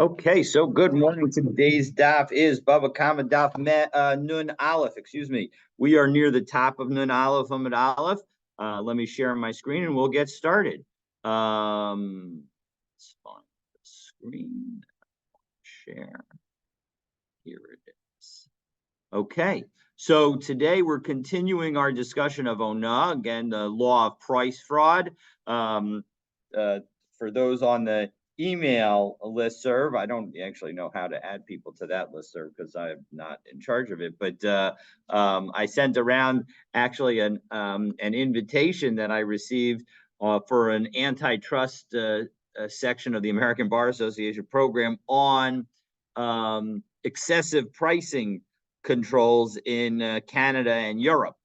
Okay, so good morning. Today's daf is Bava Kama daf Nun Aleph. Excuse me. We are near the top of Nun Aleph Amud Aleph. Let me share my screen and we'll get started. Let's find the screen. Share. Here it is. Okay, so today we're continuing our discussion of ONA, again, the law of price fraud. For those on the email listserv, I don't actually know how to add people to that listserv because I'm not in charge of it, but I sent around actually an invitation that I received for an antitrust section of the American Bar Association program on excessive pricing controls in Canada and Europe,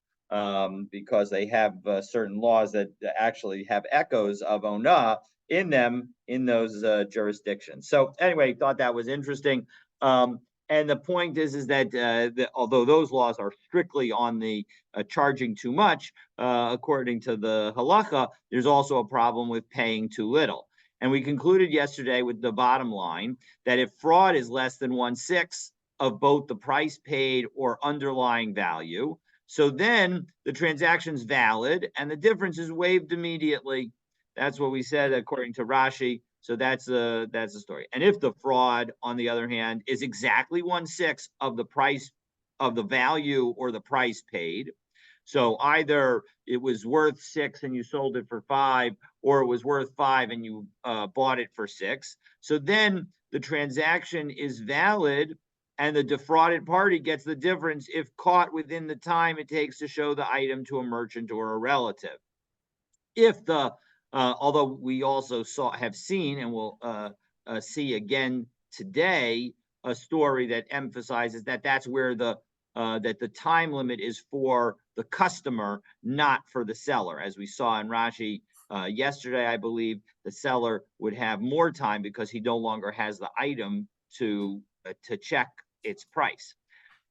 because they have certain laws that actually have echoes of ONA in them in those jurisdictions. So anyway, thought that was interesting. And the point is that although those laws are strictly on the charging too much, according to the halacha, there's also a problem with paying too little. And we concluded yesterday with the bottom line that if fraud is less than 1/6 of both the price paid or underlying value, so then the transaction's valid and the difference is waived immediately. That's what we said according to Rashi. So that's the story. And if the fraud, on the other hand, is exactly 1/6 of the price of the value or the price paid, so either it was worth 6 and you sold it for 5, or it was worth 5 and you bought it for 6. So then the transaction is valid and the defrauded party gets the difference if caught within the time it takes to show the item to a merchant or a relative. If the although we also have seen and will see again today a story that emphasizes that that's where that the time limit is for the customer, not for the seller. As we saw in Rashi yesterday, I believe the seller would have more time because he no longer has the item to check its price.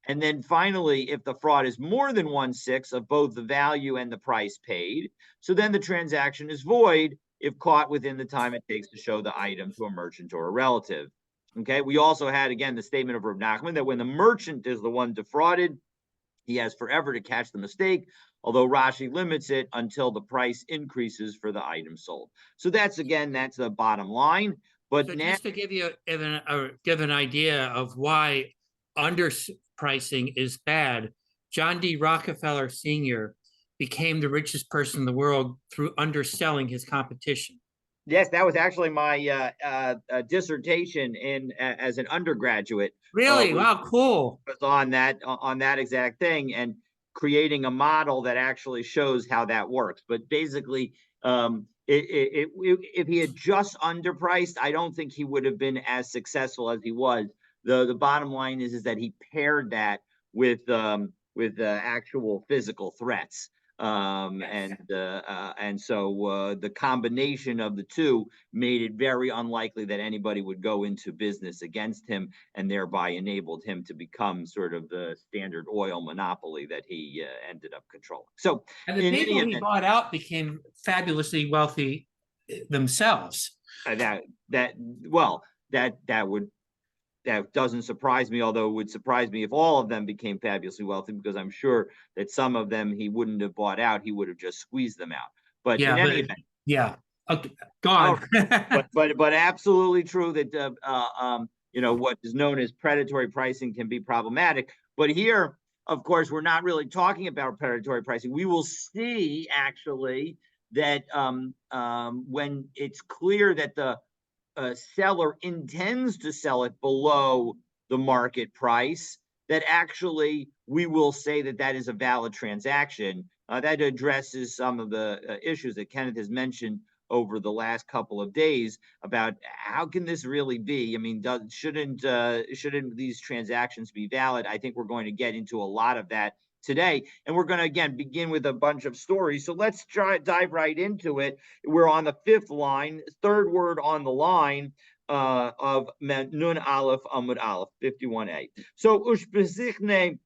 And then finally, if the fraud is more than 1/6 of both the value and the price paid, so then the transaction is void if caught within the time it takes to show the item to a merchant or a relative. Okay, we also had, again, the statement of Rav Nachman that when the merchant is the one defrauded, he has forever to catch the mistake, although Rashi limits it until the price increases for the item sold. So that's the bottom line. But so now, just to give you give an idea of why underpricing is bad, John D. Rockefeller Sr. became the richest person in the world through underselling his competition. yes, that was actually my dissertation as an undergraduate. Really? Wow, cool. Was on that exact thing and creating a model that actually shows how that works. But basically, if he had just underpriced, I don't think he would have been as successful as he was. The bottom line is that he paired that with actual physical threats. And so the combination of the two made it very unlikely that anybody would go into business against him, and thereby enabled him to become sort of the Standard Oil monopoly that he ended up controlling. So, and the people he bought out became fabulously wealthy themselves. That doesn't surprise me, although it would surprise me if all of them became fabulously wealthy, because I'm sure that some of them he wouldn't have bought out, he would have just squeezed them out. But in any event, okay, go on. but absolutely true that what is known as predatory pricing can be problematic. But here, of course, we're not really talking about predatory pricing. We will see actually that when it's clear that the seller intends to sell it below the market price, that actually we will say that that is a valid transaction. That addresses some of the issues that Kenneth has mentioned over the last couple of days about how can this really be? I mean, shouldn't these transactions be valid? I think we're going to get into a lot of that today, and we're going to again begin with a bunch of stories. So let's dive right into it. We're on the 5th line, third word on the line of Nun Aleph Amud Aleph 51a. So Ushbesichne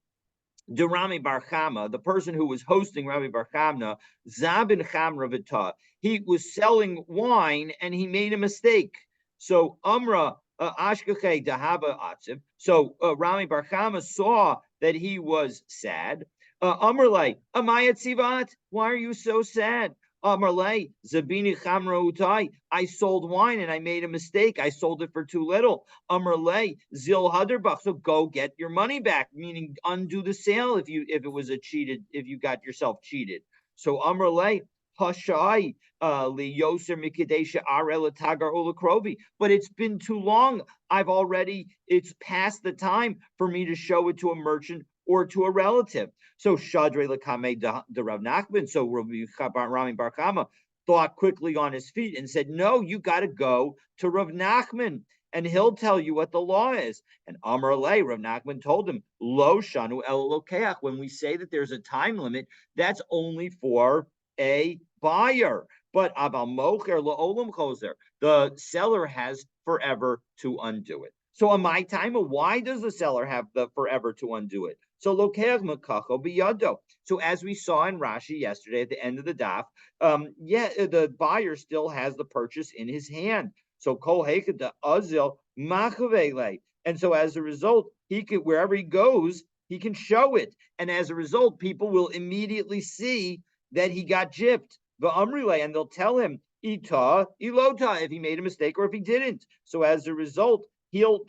de Rami Bar Chama, the person who was hosting Rabbi Bar Chamna, Zabin Chamra Vita, he was selling wine and he made a mistake. So Amra Ashkechei dahaba atziv. So Rami Bar Chama saw that he was sad. Amrle, amayat sivat. Why are you so sad? Amrle, zabini chamra utai. I sold wine and I made a mistake. I sold it for too little. Amrle, zil haderbach. So go get your money back, meaning undo the sale if it was if you got yourself cheated. So Amrle, hashai li yoser mikidesha arel tagar olakrovi. But it's been too long. It's past the time for me to show it to a merchant or to a relative. So Shadre Lakame de Rav Nachman, so Rami Bar Chama thought quickly on his feet and said, no, you got to go to Rav Nachman and he'll tell you what the law is. And Amar Lay, Rav Nachman told him, Lo Shanu El Lokeach. When we say that there's a time limit, that's only for a buyer. But Abal Mocher La'olam Choser, the seller has forever to undo it. So on my time, why does the seller have the forever to undo it? So lokeach mekacho biyado. So as we saw in Rashi yesterday at the end of the daf, the buyer still has the purchase in his hand. So kol hekada azil machavele. And so as a result, he can wherever he goes, he can show it. And as a result, people will immediately see that he got gypped. The amrile, and they'll tell him ita ilota if he made a mistake or if he didn't. So as a result,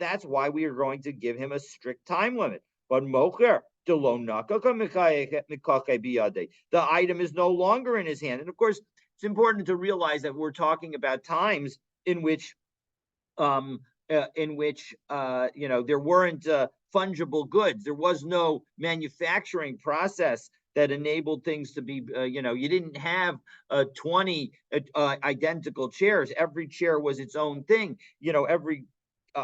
that's why we are going to give him a strict time limit. But mocher, the item is no longer in his hand. And of course, it's important to realize that we're talking about times in which there weren't fungible goods. There was no manufacturing process that enabled things to be, you didn't have 20 identical chairs. Every chair was its own thing. Every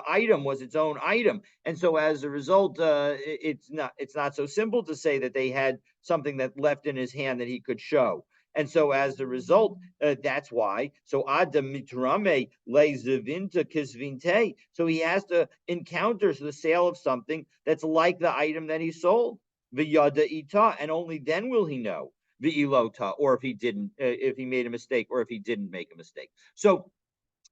item was its own item, and so as a result, it's not so simple to say that they had something that left in his hand that he could show. And so as a result, that's why. So Adam mitrame lezivinta kisvinte. So he has to encounter the sale of something that's like the item that he sold. V'yada ita, and only then will he know the ilota, or if he didn't, if he made a mistake, or if he didn't make a mistake. So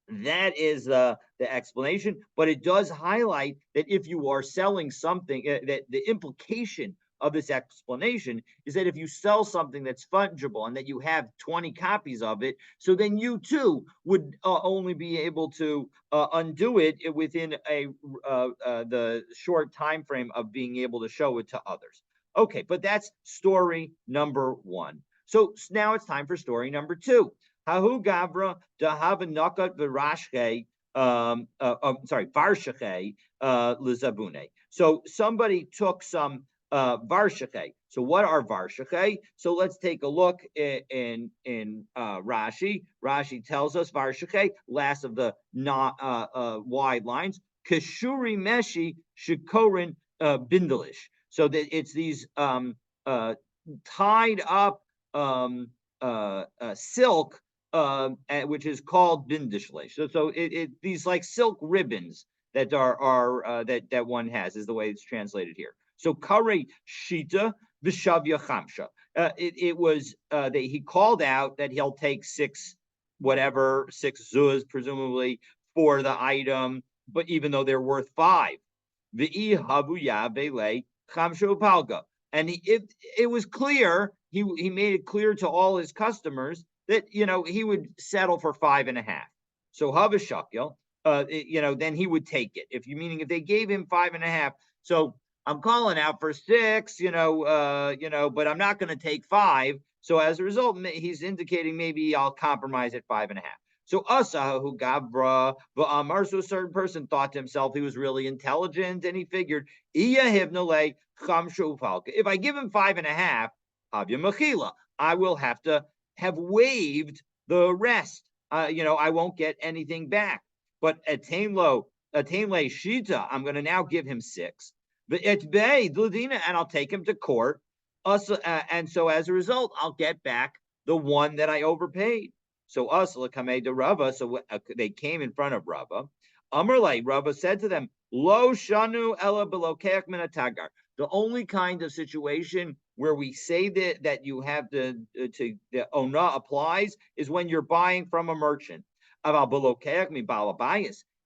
that is the explanation, but it does highlight that if you are selling something, that the implication of this explanation is that if you sell something that's fungible and that you have 20 copies of it, so then you too would only be able to undo it within the short time frame of being able to show it to others. Okay, but that's story number one. So now it's time for story number two. Hahu Gavra Dahava Nakat Virashke, Varshache Lizabune. So somebody took some Varshache. So what are Varshache? So let's take a look in Rashi. Rashi tells us Varshache, last of the not wide lines, Kashuri Meshi Shikorin Bindalish. So that it's these tied up silk, which is called bindishlesh. So these like silk ribbons that are that one has is the way it's translated here. So kare shita vishavya chamsha. It was that he called out that he'll take six zuz presumably for the item, but even though they're worth five, the havuya bele chamsha upalga. And it was clear, he made it clear to all his customers that he would settle for 5.5. So Havashakil, then he would take it. If they gave him 5.5, so I'm calling out for 6, but I'm not going to take 5. So as a result, he's indicating maybe I'll compromise at 5.5. So Asa who Gavra V'amar, so a certain person thought to himself he was really intelligent, and he figured, if I give him 5.5, Havya Mechila, I will have to have waived the rest. I won't get anything back. But attain le shita, I'm going to now give him 6. But etbei dladina, and I'll take him to court. And so as a result, I'll get back the one that I overpaid. So kamei de Rava. So they came in front of Rava. Amrlai, Rava said to them, Lo shanu ela belokeach min atagar. The only kind of situation where we say that you have the ona applies is when you're buying from a merchant. If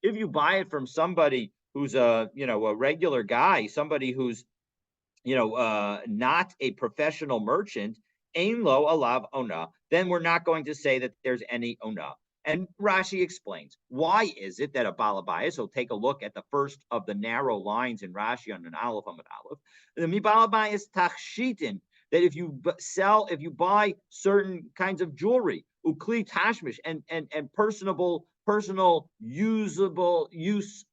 If you buy it from somebody who's a regular guy, somebody who's not a professional merchant, ain lo alav ona, then we're not going to say that there's any ona. And Rashi explains, why is it that a balabais, so take a look at the first of the narrow lines in Rashi on an aleph on an aleph, the mi balabais tachshitin, that if you buy certain kinds of jewelry, ukli tashmish, and personal usable use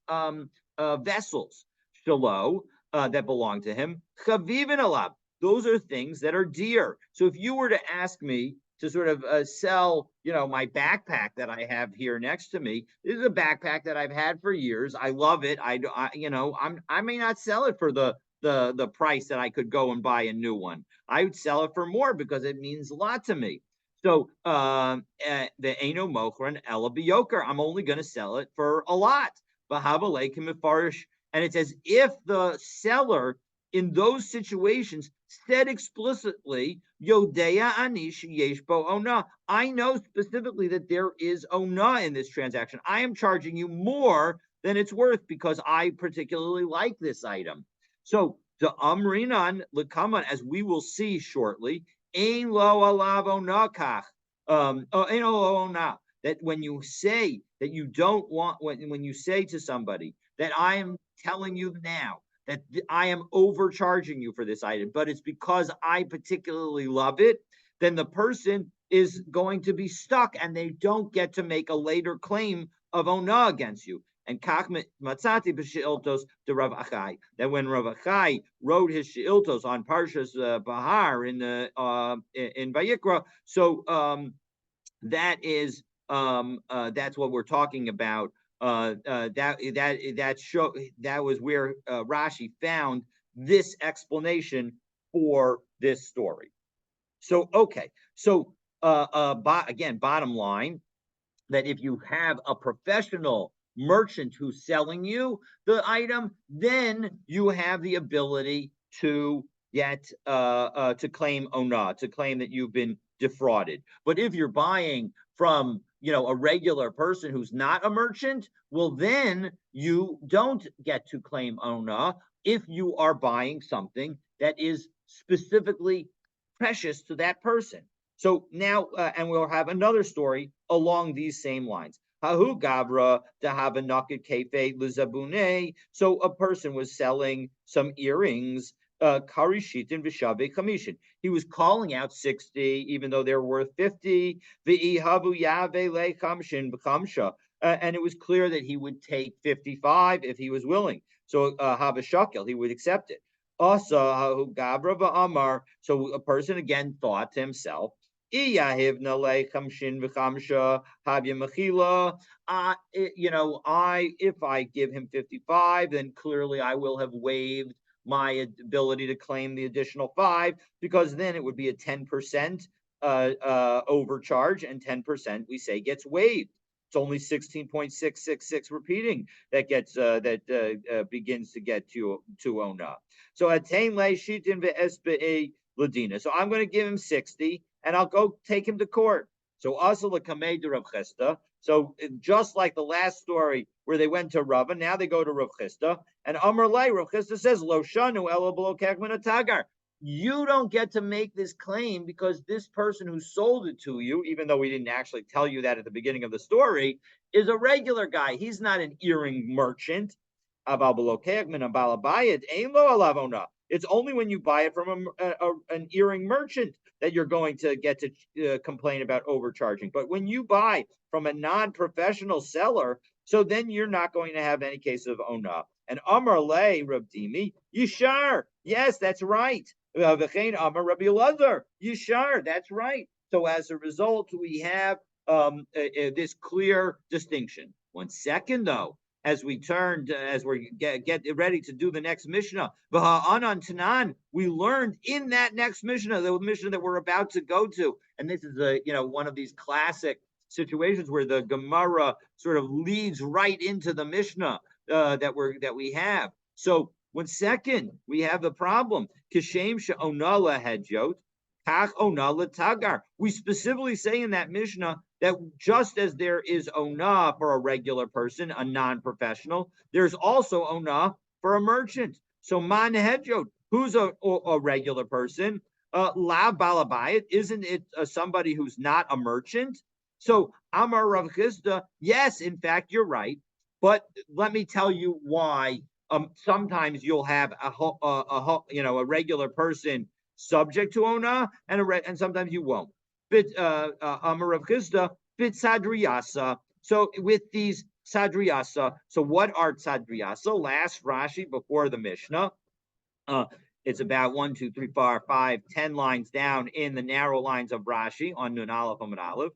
vessels, shalo, that belong to him. Chavivin alab. Those are things that are dear. So if you were to ask me to sort of sell, my backpack that I have here next to me, this is a backpack that I've had for years. I love it. I may not sell it for the price that I could go and buy a new one. I would sell it for more because it means a lot to me. So the Eno Mochran Ella Biyoker, I'm only going to sell it for a lot. And it's as if the seller in those situations said explicitly, Yodea Anish Yeshbo Ona. I know specifically that there is Ona in this transaction. I am charging you more than it's worth because I particularly like this item. So the Amrinan Likaman, as we will see shortly, Ein lo alav ona kach. Ein lo ona. That when you say that you don't want, when you say to somebody that I am telling you now that I am overcharging you for this item, but it's because I particularly love it, then the person is going to be stuck and they don't get to make a later claim of ona against you. And kach matzati b'sheiltos to Rav Achai, that when Rav Achai wrote his sheiltos on Parshas Bahar in Vayikra, so that's what we're talking about. That was where Rashi found this explanation for this story. So okay, so again, bottom line, that if you have a professional merchant who's selling you the item, then you have the ability to get to claim ona, to claim that you've been defrauded. But if you're buying from a regular person who's not a merchant, well, then you don't get to claim ona if you are buying something that is specifically precious to that person. So now, and we'll have another story along these same lines. Hahu Gavra Dahavanakit Kefe Lizabune. So a person was selling some earrings, Karishitin Vishave Kamishin. He was calling out 60, even though they're worth 50. Vi'ihavu Yave Le Kamshin B'kamsha. And it was clear that he would take 55 if he was willing. So Havashakel, he would accept it. Also, Gavra Amar. So a person again thought to himself, if I give him 55, then clearly I will have waived my ability to claim the additional 5, because then it would be a 10% overcharge, and 10% we say gets waived. It's only 16.666 repeating that begins to get to ona. So attain le shitin ve'esbe ladina. So I'm going to give him 60, and I'll go take him to court. So asala kamei to Rav Chisda. So just like the last story where they went to Rava, now they go to Rav Chisda, and Amar Lei, Rav Chisda says, Lo shanu ela b'lo kekman atagar. You don't get to make this claim because this person who sold it to you, even though we didn't actually tell you that at the beginning of the story, is a regular guy. He's not an earring merchant. It's only when you buy it from an earring merchant that you're going to get to complain about overcharging. But when you buy from a non-professional seller, so then you're not going to have any case of ona. And Amar Le Rabdimi, Yishar. Yes, that's right. Amar Rabbi Elazar, Yishar. That's right. So as a result, we have this clear distinction. 1 second, though, as we get ready to do the next Mishnah, Anan Tanan, we learned in that next Mishnah, the Mishnah that we're about to go to, and this is one of these classic situations where the Gemara sort of leads right into the Mishnah that we have. So 1 second, we have the problem. Kishem she'onala hedjot. Kach ona letagar. We specifically say in that Mishnah that just as there is ona for a regular person, a non-professional, there's also ona for a merchant. So man hedjot, who's a regular person? La balabayit, isn't it somebody who's not a merchant? So Amar Rav Chisda, yes, in fact, you're right. But let me tell you why. Sometimes you'll have a regular person subject to ona, and sometimes you won't. But Amar Rav Chisda, bit sadriyasa. So with these sadriyasa, so what are sadriyasa? Last Rashi before the Mishnah. Uh, it's about 1, 2, 3, 4, 5, 10 lines down in the narrow lines of Rashi on Nun Aleph Amud Aleph.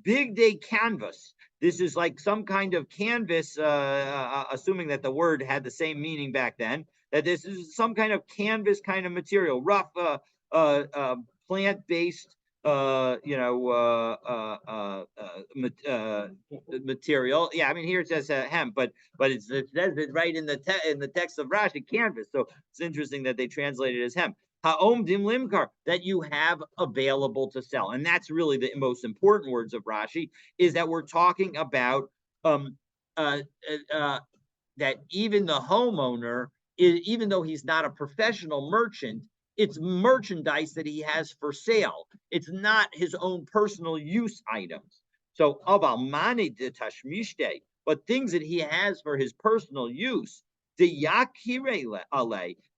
Big day canvas. This is like some kind of canvas, assuming that the word had the same meaning back then. That this is some kind of canvas kind of material, rough, plant-based, material. Yeah, I mean here it says hemp, but it says it right in the text of Rashi, canvas. So it's interesting that they translated it as hemp. Ha'om dim limkar, that you have available to sell. And that's really the most important words of Rashi, is that we're talking about um, uh, that even the homeowner, even though he's not a professional merchant, it's merchandise that he has for sale. It's not his own personal use items. So aval mani de tashmishte, but things that he has for his personal use, the yakire ale,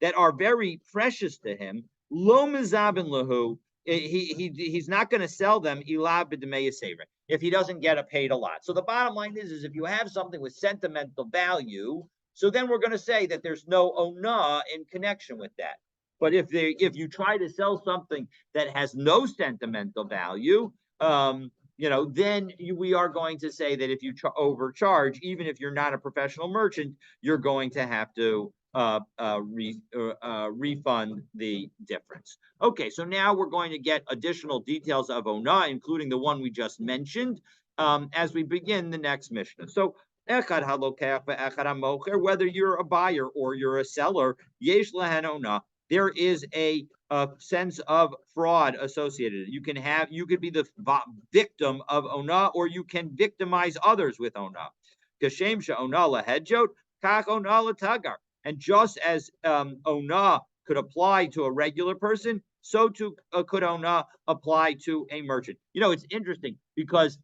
that are very precious to him, lo mizabin lahu, he's not going to sell them if he doesn't get paid a lot. So the bottom line is if you have something with sentimental value, so then we're going to say that there's no ona in connection with that. But if you try to sell something that has no sentimental value, then we are going to say that if you overcharge, even if you're not a professional merchant, you're going to have to refund the difference. Okay, so now we're going to get additional details of ona, including the one we just mentioned, as we begin the next Mishnah. So whether you're a buyer or you're a seller, yesh lahen ona, there is a sense of fraud associated. You could be the victim of ona, or you can victimize others with ona. Kashem she'ona lahedjot, kach ona latagar. And just as ona could apply to a regular person, so too could ona apply to a merchant. It's interesting because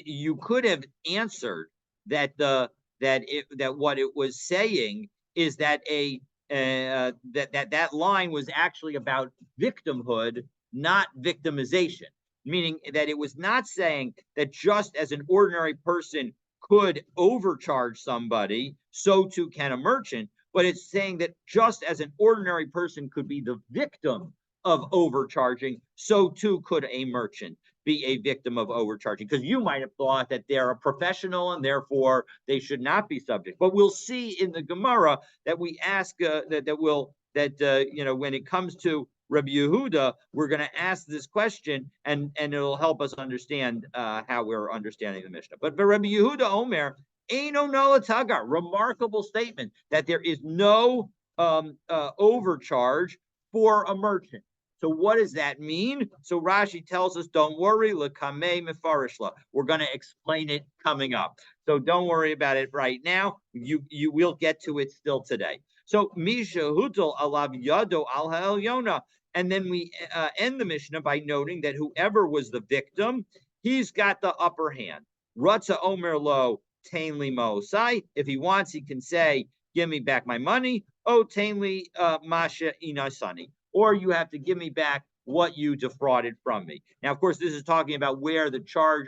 you could have answered that what it was saying is that that line was actually about victimhood, not victimization, meaning that it was not saying that just as an ordinary person could overcharge somebody, so too can a merchant, but it's saying that just as an ordinary person could be the victim of overcharging, so too could a merchant be a victim of overcharging, because you might have thought that they're a professional and therefore they should not be subject. But we'll see in the Gemara that we ask when it comes to Rabbi Yehuda, we're going to ask this question, and it'll help us understand how we're understanding the Mishnah. But Rabbi Yehuda Omer, Eino Nola Tagar, remarkable statement that there is no overcharge for a merchant. So what does that mean? So Rashi tells us, don't worry, lekame mefarishla. We're going to explain it coming up. So don't worry about it right now. You will get to it still today. So Misha Hutel alav yado al ha'elyona. And then we end the Mishnah by noting that whoever was the victim, he's got the upper hand. Ratza omer lo tainli mosai. If he wants, he can say, give me back my money. Oh, tainli masha inasani. Or you have to give me back what you defrauded from me. Now, of course, this is talking about where the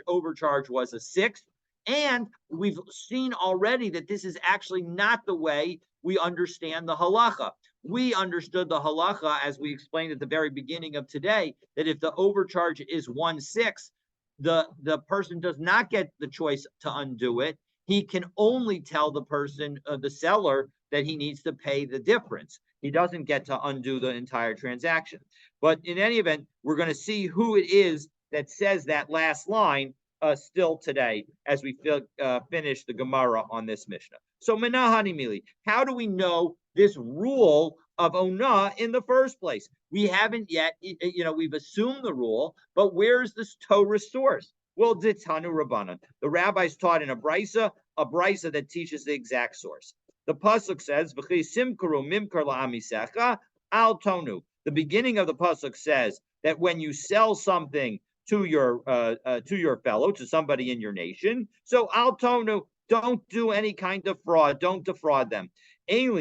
overcharge was a sixth. And we've seen already that this is actually not the way we understand the halacha. We understood the halacha, as we explained at the very beginning of today, that if the overcharge is 1/6, the person does not get the choice to undo it. He can only tell the person, the seller, that he needs to pay the difference. He doesn't get to undo the entire transaction. But in any event, we're going to see who it is that says that last line still today as we finish the Gemara on this Mishnah. So Menahani Mili, how do we know this rule of Ona in the first place. We haven't yet, we've assumed the rule, but where's this Torah source? Well, Ditanu Rabbanan. The rabbis taught in a brisa that teaches the exact source. The pasuk says, "V'chi simkaru mimkar la'amisecha al tonu." The beginning of the pasuk says that when you sell something to your fellow, to somebody in your nation, so al tonu, don't do any kind of fraud, don't defraud them. That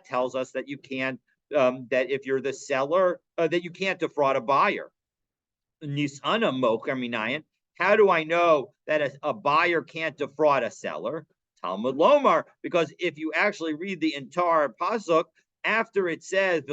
tells us that you can't, that if you're the seller, that you can't defraud a buyer. Nisana mocher minayan. How do I know that a buyer can't defraud a seller? Talmud Lomar, because if you actually read the entire pasuk, after it says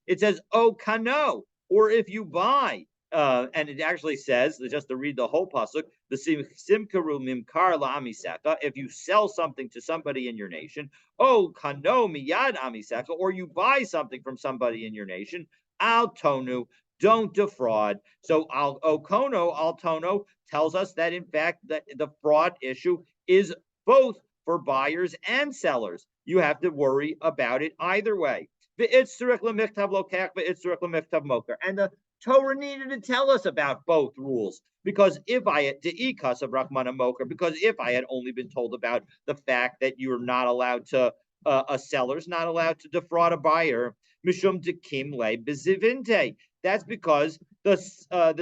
it says o kano, or if you buy. And it actually says, just to read the whole pasuk, the simkaru mimkar la'amiseka, if you sell something to somebody in your nation, oh kano miyad amiseka, or you buy something from somebody in your nation, al tonu, don't defraud. So al okono, al tono tells us that in fact that the fraud issue is both for buyers and sellers. You have to worry about it either way. And the Torah needed to tell us about both rules, because if I had because if I had only been told about the fact that you're not allowed to, a seller's not allowed to defraud a buyer, mishum dekim le bezivinte. That's because the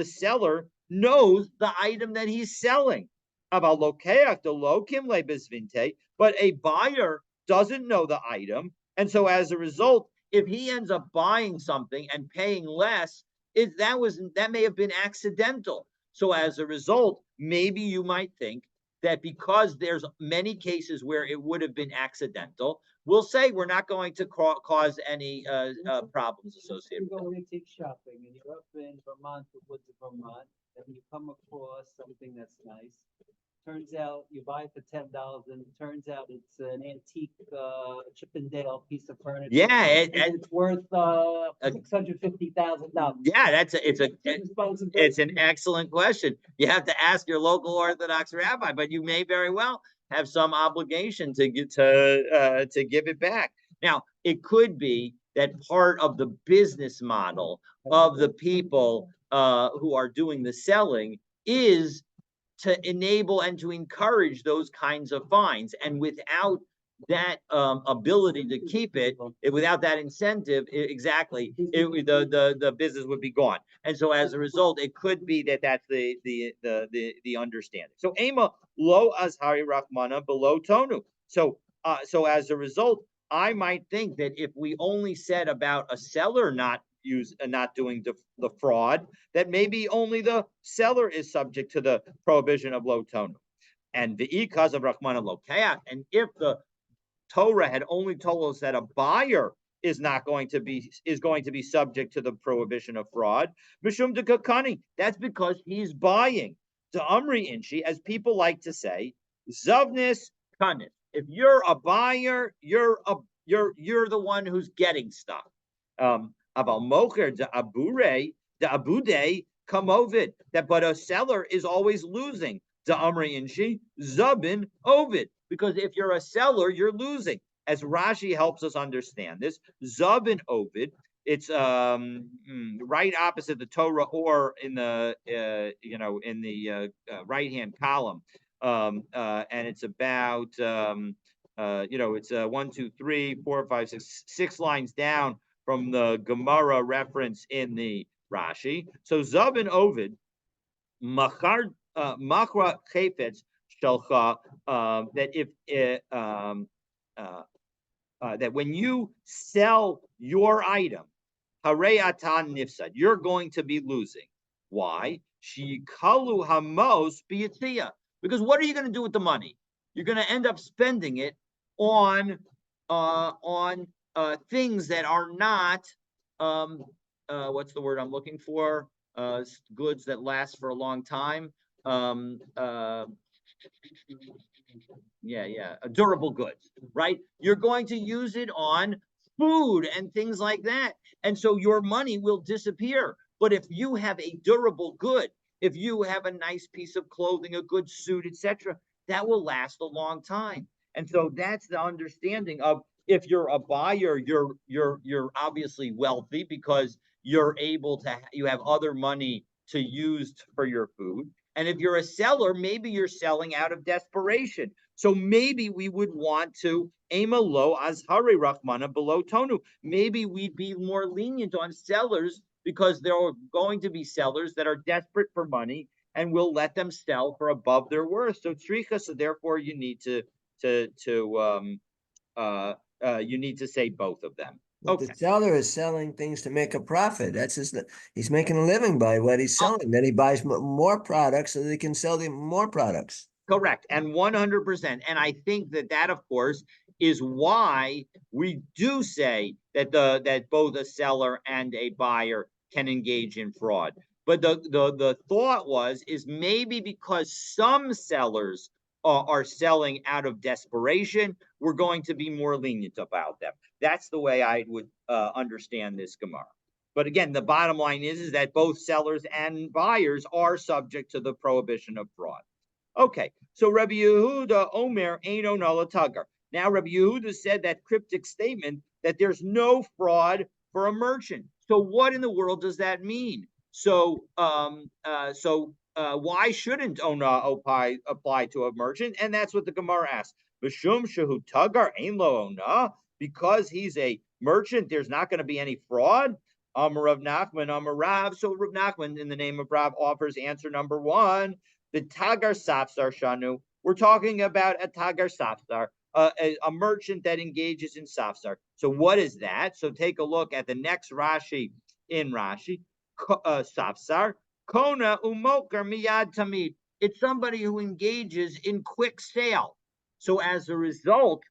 seller knows the item that he's selling. But a buyer doesn't know the item, and so as a result, if he ends up buying something and paying less, that may have been accidental. So as a result, maybe you might think that because there's many cases where it would have been accidental, we'll say we're not going to cause any problems associated with it. You're going antique shopping and you're up in Vermont, the woods of Vermont, and you come across something that's nice. Turns out you buy it for $10, and it turns out it's an antique Chippendale piece of furniture. Yeah, and it's worth $650,000. Yeah, it's an excellent question. You have to ask your local Orthodox rabbi, but you may very well have some obligation to give it back. Now, it could be that part of the business model of the people who are doing the selling is to enable and to encourage those kinds of fines, and without that ability to keep it, without that incentive, the business would be gone. And so as a result, it could be that that's the understanding. So ema lo azhari rachmana below tonu. So as a result, I might think that if we only said about a seller not doing the fraud, that maybe only the seller is subject to the prohibition of low tonu. And the ikaz of rachmana lokeach, and if the Torah had only told us that a buyer is going to be subject to the prohibition of fraud, mishum de kakani, that's because he's buying. To amri inshi, as people like to say, zavnis kanis. If you're a buyer, you're the one who's getting stuff. Aval mocher de abude kamovid, that but a seller is always losing. De amri inshi zabin ovid. Because if you're a seller, you're losing. As Rashi helps us understand this, Zav and Ovid, it's right opposite the Torah, or in the right hand column, and it's about it's 1, 2, 3, 4, 5, 6 lines down from the Gemara reference in the Rashi. So Zav and Ovid, Machra Chayfetz Shalcha, that if that when you sell your item, Harei atan nifsad, you're going to be losing. Why? Shikalu hamos biyatzia. Because what are you going to do with the money? You're going to end up spending it on things that are not what's the word I'm looking for? Goods that last for a long time. Durable goods, right? You're going to use it on food and things like that, and so your money will disappear. But if you have a durable good, if you have a nice piece of clothing, a good suit, etc., that will last a long time. And so that's the understanding of, if you're a buyer, you're obviously wealthy because you're able to, you have other money to use for your food. And if you're a seller, maybe you're selling out of desperation. So maybe we would want to aim a low azhari rahmana below tonu. Maybe we'd be more lenient on sellers because there are going to be sellers that are desperate for money, and we'll let them sell for above their worth. So tricha, so therefore you need to say both of them. But Okay. the seller is selling things to make a profit. That's he's making a living by what he's selling. Then he buys more products so that he can sell them more products. Correct. And 100%. And I think that, of course, is why we do say that both a seller and a buyer can engage in fraud. But the thought is maybe because some sellers are selling out of desperation, we're going to be more lenient about them. That's the way I would understand this Gemara. But again, the bottom line is that both sellers and buyers are subject to the prohibition of fraud. Okay, so Rabbi Yehuda Omer Eino Nalatagar. Now Rabbi Yehuda said that cryptic statement that there's no fraud for a merchant. So what in the world does that mean? So why shouldn't Ona apply to a merchant? And that's what the Gemara asks. B'shum shehu tagar ein lo Ona, because he's a merchant, there's not going to be any fraud. Amar Rav Nachman, Amar Rav. So Rav Nachman, in the name of Rav, offers answer number one. The Tagar Safsar Shanu, we're talking about a Tagar Safsar, a merchant that engages in Safsar. So what is that? So take a look at the next Rashi in Rashi. Safsar, Kona Umokar Miyad Tamid. It's somebody who engages in quick sale. So as a result,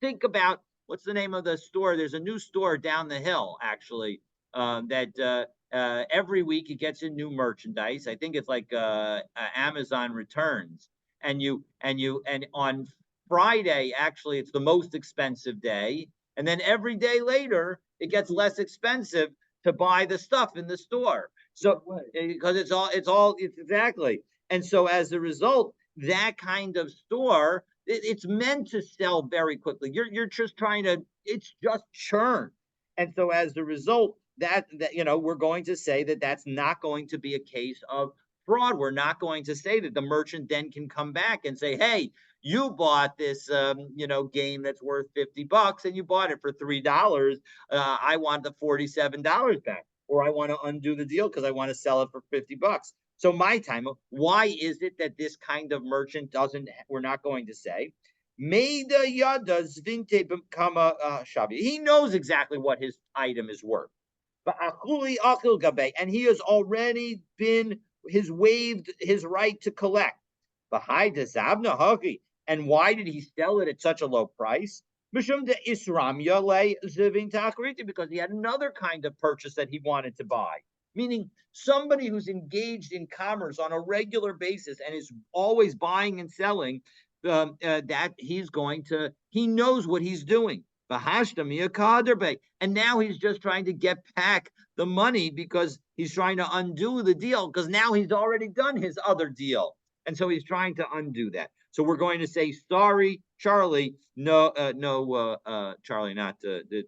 think about, what's the name of the store? There's a new store down the hill, actually, that every week it gets in new merchandise. I think it's like Amazon Returns, and on Friday, actually, it's the most expensive day, and then every day later it gets less expensive to buy the stuff in the store. So because it's exactly. And so as a result, that kind of store, it's meant to sell very quickly. You're just trying to, it's just churn. And so as a result, that we're going to say that that's not going to be a case of fraud. We're not going to say that the merchant then can come back and say, hey, you bought this game that's worth $50 and you bought it for $3. I want the $47 back, or I want to undo the deal because I want to sell it for $50. So my time, why is it that this kind of merchant we're not going to say? He knows exactly what his item is worth. And he has already waived his right to collect. And why did he sell it at such a low price? Because he had another kind of purchase that he wanted to buy. Meaning somebody who's engaged in commerce on a regular basis and is always buying and selling, that he knows what he's doing. And now he's just trying to get back the money because he's trying to undo the deal, because now he's already done his other deal. And so he's trying to undo that. So we're going to say, sorry, Charlie, no, Charlie, not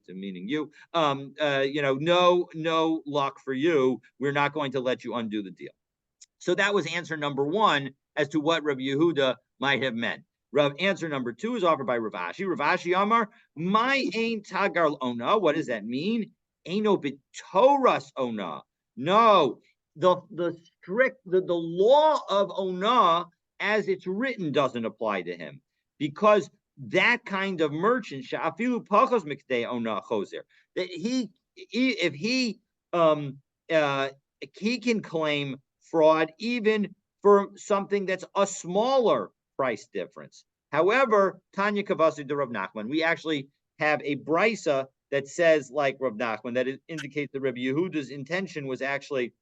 meaning you, no luck for you. We're not going to let you undo the deal. So that was answer number one as to what Rabbi Yehuda might have meant. Answer number two is offered by Rav Ashi. Rav Ashi Amar, my ain tagar ona. What does that mean? Aino bitoras ona. No, the law of ona as it's written doesn't apply to him, because that kind of merchant, shafilu pachos mikdei ona choser, that if he can claim fraud even for something that's a smaller price difference. However, Tanya Kavasu de Rav Nachman, we actually have a brisa that says like Rav Nachman, that it indicates that Rabbi Yehuda's intention was actually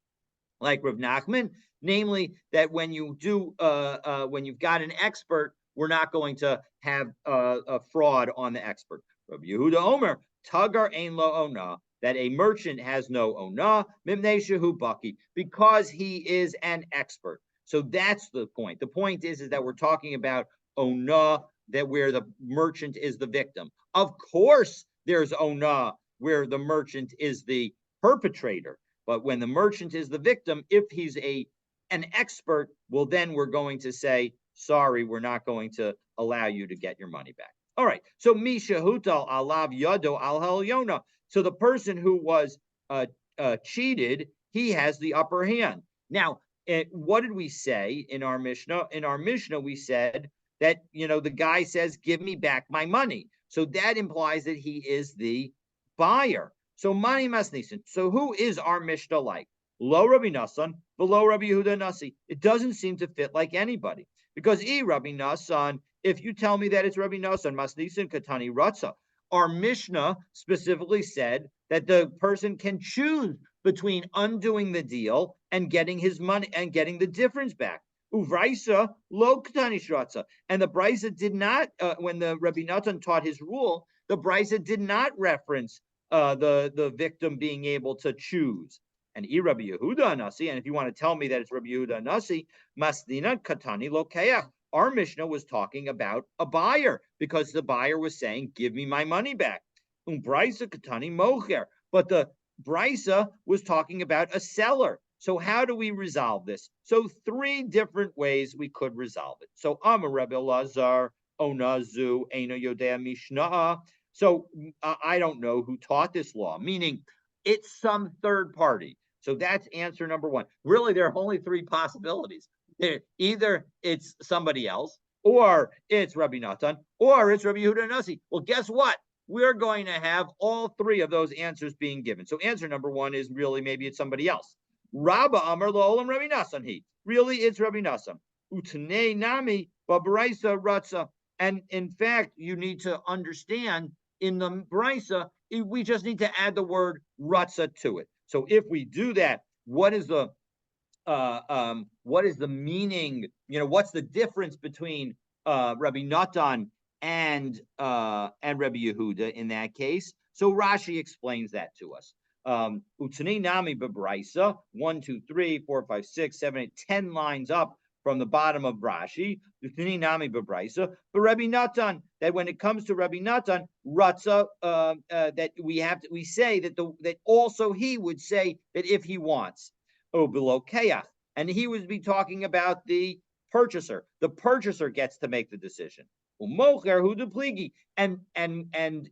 like Rav Nachman, namely that when you've got an expert, we're not going to have a fraud on the expert. Rabbi Yehuda Omer, Tagar ein lo ona, that a merchant has no ona, mimnei shehu baki, because he is an expert. So that's the point. The point is that we're talking about ona that where the merchant is the victim. Of course, there's ona where the merchant is the perpetrator. But when the merchant is the victim, if he's an expert, well, then we're going to say, sorry, we're not going to allow you to get your money back. All right. So Misha Hutal alav yado al helyona. So the person who was cheated, he has the upper hand. Now, what did we say in our Mishnah? In our Mishnah, we said that, the guy says, give me back my money. So that implies that he is the buyer. So Mani Masnisin. So who is our Mishnah like? Lo Rabbi Nassan, below Rabbi Yehuda Nasi. It doesn't seem to fit like anybody. Because Rabbi Nassan, if you tell me that it's Rabbi Nassan, Masnisin Katani Ratza, our Mishnah specifically said that the person can choose between undoing the deal and getting his money and getting the difference back. Uvraisa lo Katani Shratza. And the Brisa did not, when the Rabbi Natan taught his rule, the Brisa did not reference the victim being able to choose. And Rabbi Yehuda Anasi, and if you want to tell me that it's Rabbi Yehuda Anasi, Masdina Katani Lokeach. Our Mishnah was talking about a buyer because the buyer was saying, give me my money back. Brisa Katani Mocher. But the Brisa was talking about a seller. So how do we resolve this? So 3 different ways we could resolve it. So Amar Rabbi Lazar, Onazu, Eino Yodea Mishnah. So I don't know who taught this law, meaning it's some third party. So that's answer number 1. Really, there are only 3 possibilities. Either it's somebody else, or it's Rabbi Natan, or it's Rabbi Yehuda Nasi. Well, guess what? We're going to have all 3 of those answers being given. So answer number 1 is really maybe it's somebody else. Rabba Amar Lo'olam Rabbi Nasan he. Really, it's Rabbi Nasan. Utnei Nami Babraisa Ratza. And in fact, you need to understand in the Brisa, we just need to add the word Ratza to it. So if we do that, what is the meaning? What's the difference between Rabbi Natan and Rabbi Yehuda in that case? So Rashi explains that to us. Utani nami bebraisa 1, 2, 3, 4, 5, 6, 7, 8, 10 lines up from the bottom of Rashi. Utani nami bebraisa, but Rabbi Natan, that when it comes to Rabbi Natan, Ratza, that we say that also he would say that if he wants. Oh, below Keach. And he would be talking about the purchaser. The purchaser gets to make the decision. And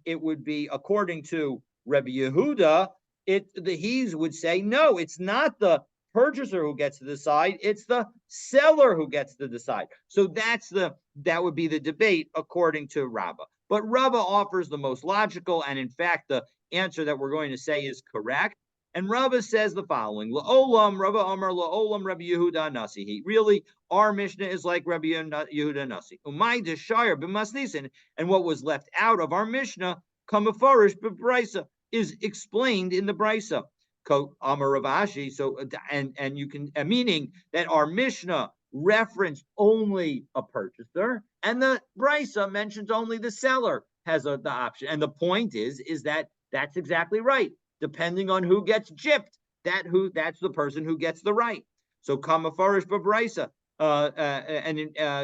it would be according to Rabbi Yehuda, the he's would say, no, it's not the purchaser who gets to decide, it's the seller who gets to decide. So that would be the debate according to Rabbah. But Rabbah offers the most logical, and in fact, the answer that we're going to say is correct. And Rabbah says the following: La'olam Rabbah Amar La'olam Rabbi Yehuda Nasi. Really, our Mishnah is like Rabbi Yehuda Nasi. Umay Deshayar b'masnisin, and what was left out of our Mishnah, Kamafarish b'Brisa, is explained in the Brisa. Amar Ravashi. So and you can meaning that our Mishnah referenced only a purchaser, and the Brisa mentions only the seller has the option. And the point is that that's exactly right. Depending on who gets gypped, that's the person who gets the right. So kamafarish b'Brisa.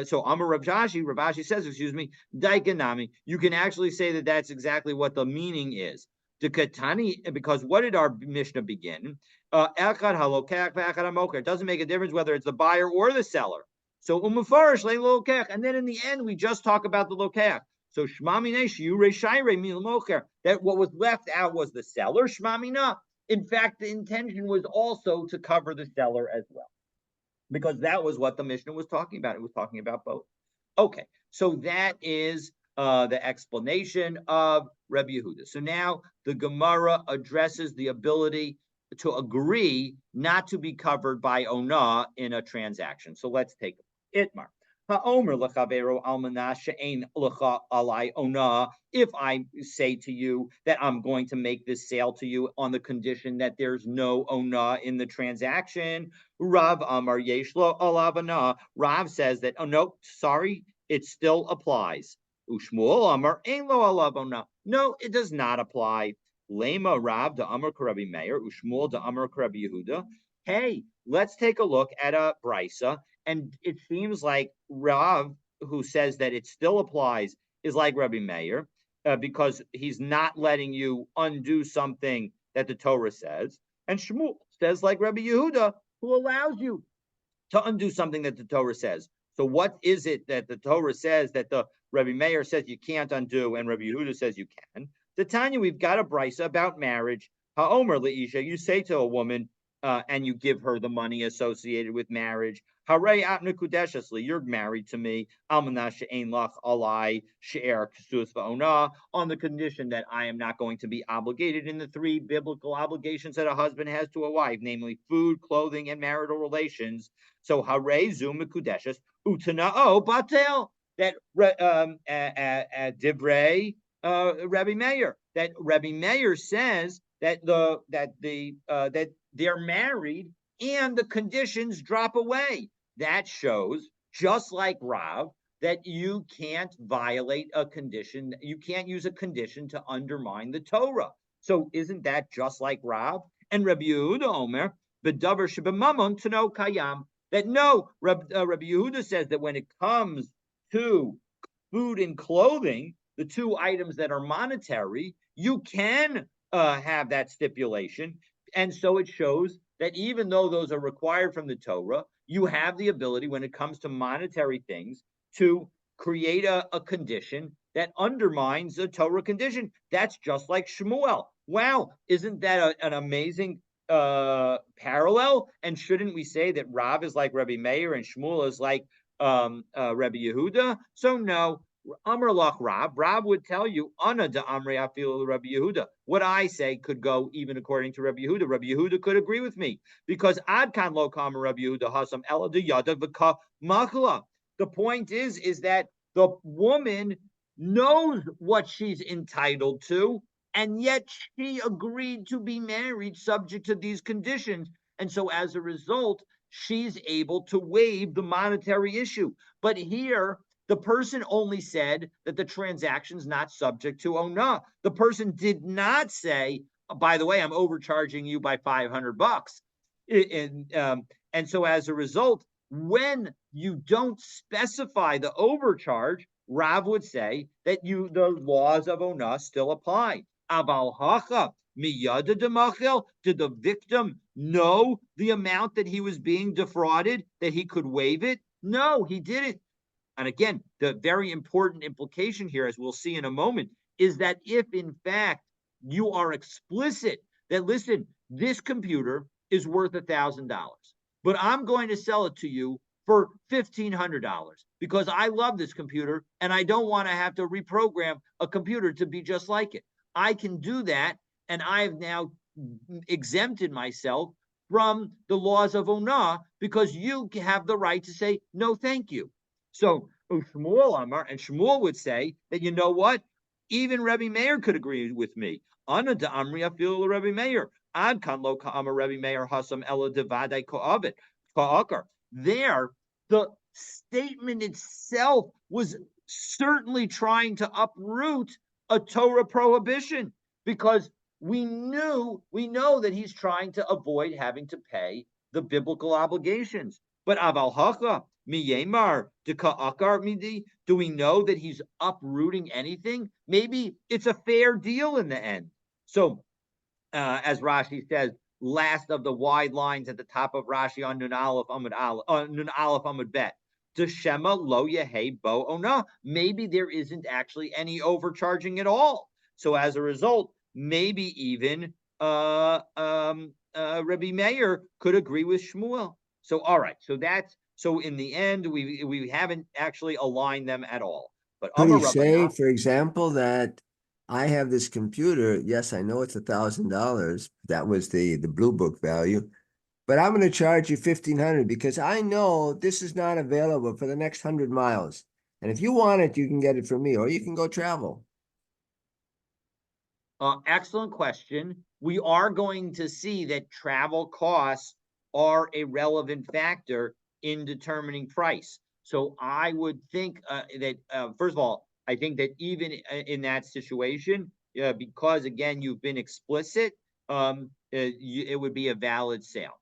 So Amar Ravashi says, Daikanami, you can actually say that that's exactly what the meaning is. Because what did our Mishnah begin? It doesn't make a difference whether it's the buyer or the seller. So and then in the end, we just talk about the lokach. So that what was left out was the seller. Shmamina. In fact, the intention was also to cover the seller as well, because that was what the Mishnah was talking about. It was talking about both. Okay, so that is the explanation of Rabbi Yehuda. So now the Gemara addresses the ability to agree not to be covered by Ona in a transaction. So let's take Itmar. If I say to you that I'm going to make this sale to you on the condition that there's no Ona in the transaction, Rav Amar Yeshlo Alavana. Rav says that, oh no, sorry, it still applies. Ushmuel Amar Ein Lo Alavana. No, it does not apply. Lema Rav da Amar Karabi Meir, Ushmuel da Amar Karabi Yehuda. Hey, let's take a look at a Brisa. And it seems like Rav who says that it still applies is like Rabbi Meir, because he's not letting you undo something that the Torah says. And Shmuel says like Rabbi Yehuda, who allows you to undo something that the Torah says. So what is it that the Torah says that the Rabbi Meir says you can't undo and Rabbi Yehuda says you can? The Tanya, we've got a brisa about marriage. Ha'omer leisha, you say to a woman, and you give her the money associated with marriage. Harei atna kudeshasli, you're married to me. Almanah she'ein lach alai she'er ksus va'ona, on the condition that I am not going to be obligated in the three biblical obligations that a husband has to a wife, namely food, clothing, and marital relations. So harei zu mekudeshes utana'o batel, that divrei Rabbi Meir, that Rabbi Meir says that that they're married and the conditions drop away. That shows, just like Rav, that you can't violate a condition. You can't use a condition to undermine the Torah. So isn't that just like Rav? And Rabbi Yehuda Omer, b'davar shebemamon tano kayam, that no, Rabbi Yehuda says that when it comes to food and clothing, the two items that are monetary, you can have that stipulation. And so it shows that even though those are required from the Torah, you have the ability when it comes to monetary things to create a condition that undermines the Torah condition. That's just like Shmuel. Wow, isn't that an amazing parallel? And shouldn't we say that Rav is like Rabbi Meir and Shmuel is like Rabbi Yehuda? So no, Amr lach Rav. Rav would tell you, Ana de Amri afilu Rabbi Yehuda. What I say could go even according to Rabbi Yehuda. Rabbi Yehuda could agree with me because Ad kan lo kama Rabbi Yehuda hasam ela de yada v'ka makla. The point is that the woman knows what she's entitled to, and yet she agreed to be married subject to these conditions. And so as a result, she's able to waive the monetary issue. But here, the person only said that the transaction's not subject to onah. The person did not say, by the way, I'm overcharging you by $500. And so as a result, when you don't specify the overcharge, Rav would say that the laws of onah still apply. Aval hacha miyada demachel, did the victim know the amount that he was being defrauded, that he could waive it? No, he didn't. And again, the very important implication here, as we'll see in a moment, is that if in fact you are explicit that, listen, this computer is worth $1,000, but I'm going to sell it to you for $1,500 because I love this computer and I don't want to have to reprogram a computer to be just like it. I can do that, and I've now exempted myself from the laws of onah because you have the right to say, no, thank you. So Shmuel Amar, and Shmuel would say that, you know what? Even Rabbi Meir could agree with me. Ana de Amri afil Rabbi Meir. Ad kan lo ka'amar Rabbi Meir hasam ela devadei ko'avet ka'akar. There, the statement itself was certainly trying to uproot a Torah prohibition because we know that he's trying to avoid having to pay the biblical obligations. But aval hacha miyemar deka'akar midi, do we know that he's uprooting anything? Maybe it's a fair deal in the end. So, as Rashi says, last of the wide lines at the top of Rashi on Nun Aleph Amud Bet. Shema lo yehei bo ona. Maybe there isn't actually any overcharging at all. So as a result, maybe even Rabbi Meir could agree with Shmuel. So all right, so in the end, we haven't actually aligned them at all. But could he say, for example, that I have this computer? Yes, I know it's $1,000. That was the Blue Book value. But I'm going to charge you $1,500 because I know this is not available for the next 100 miles. And if you want it, you can get it from me, or you can go travel. Excellent question. We are going to see that travel costs are a relevant factor in determining price. So I would think that, first of all, I think that even in that situation, because again, you've been explicit, it would be a valid sale.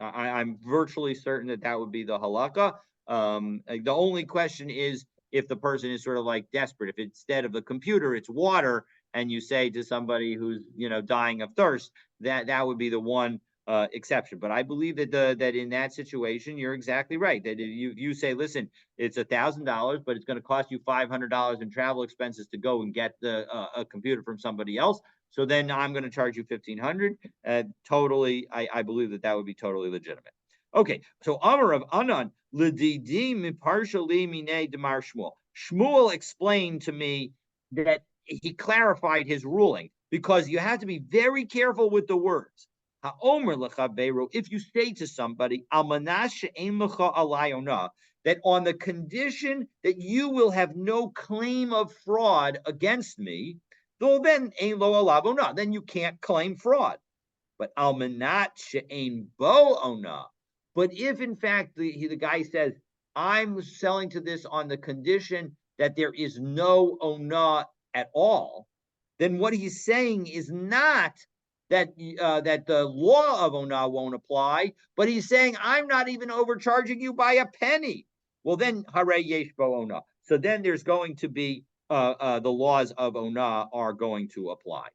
I'm virtually certain that would be the halakha. The only question is if the person is sort of like desperate. If instead of the computer, it's water, and you say to somebody who's dying of thirst, that would be the one exception. But I believe that in that situation, you're exactly right. That you say, listen, it's $1,000, but it's going to cost you $500 in travel expenses to go and get a computer from somebody else. So then I'm going to charge you 1,500. Totally, I believe that would be totally legitimate. Okay, so Amar of Anan l'didim partially mine demar Shmuel. Shmuel explained to me that he clarified his ruling because you have to be very careful with the words. Ha'omer lechaveru, if you say to somebody, almanash she'en lecha alayona, that on the condition that you will have no claim of fraud against me, then ein lo alavona, then you can't claim fraud. But almanat she'en bo ona. But if in fact the guy says, I'm selling to this on the condition that there is no ona at all, then what he's saying is not that the law of ona won't apply, but he's saying I'm not even overcharging you by a penny. Well, then hare yesh bo ona. So then there's going to be the laws of ona are going to apply.